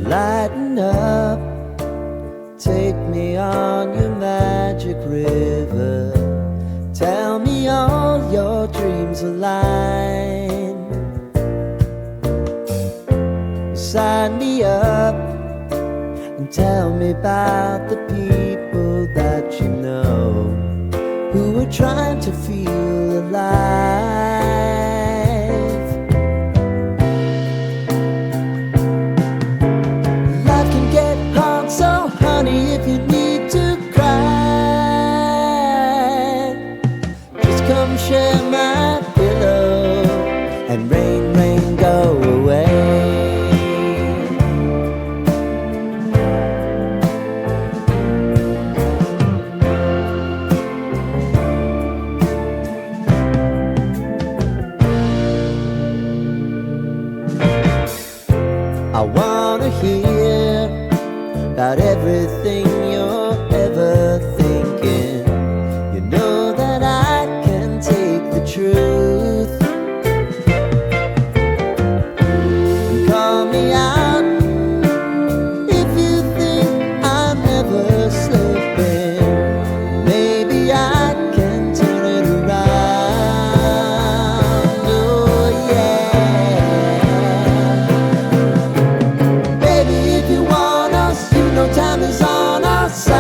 Lighten up, take me on your magic river. Tell me all your dreams align. Sign me up and tell me about the people that you know who are trying to feel alive. Life can get hard, so honey, if you need to cry, just come share my pillow and rain, rain, go away. I wanna hear about everything you're ever thinking. You know that I can take the truth. And call me out if you think I'm ever slipping. Maybe I can turn it around. Oh yeah. Time is on our side.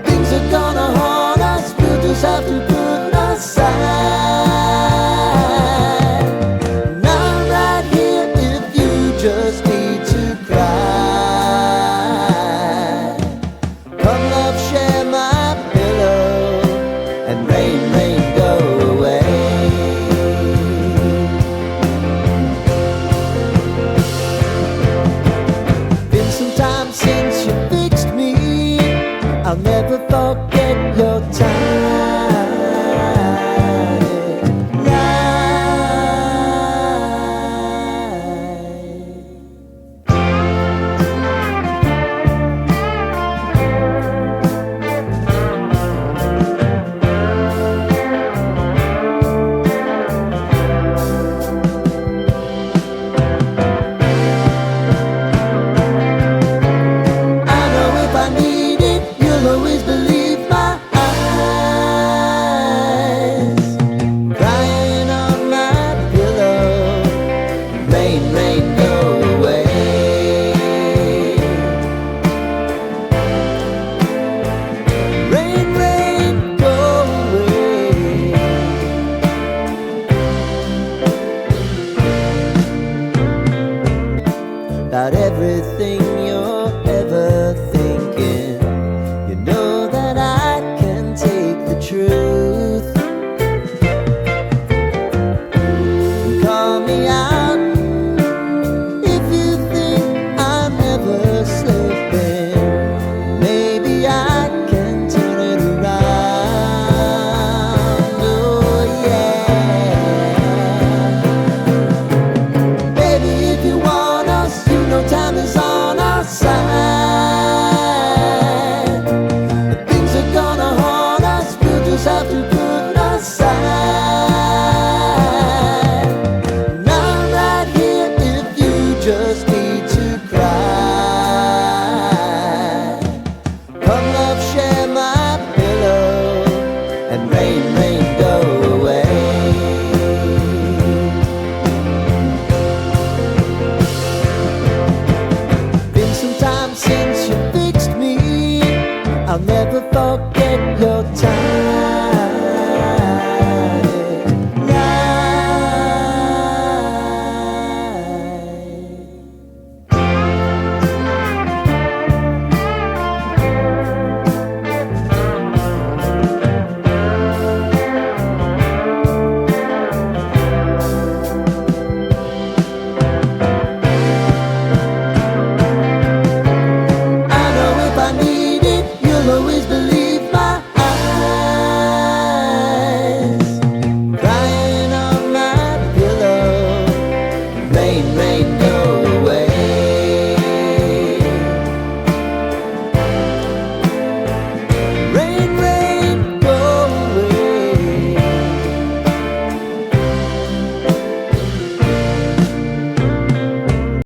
Things are gonna haunt us, we'll just have to put aside. And I'm right here if you just need to cry. Come love, share my pillow and rain, rain, go away. Since you fixed me, I'll never forget your time. Rain, rain, go away. Rain, rain, go away. About everything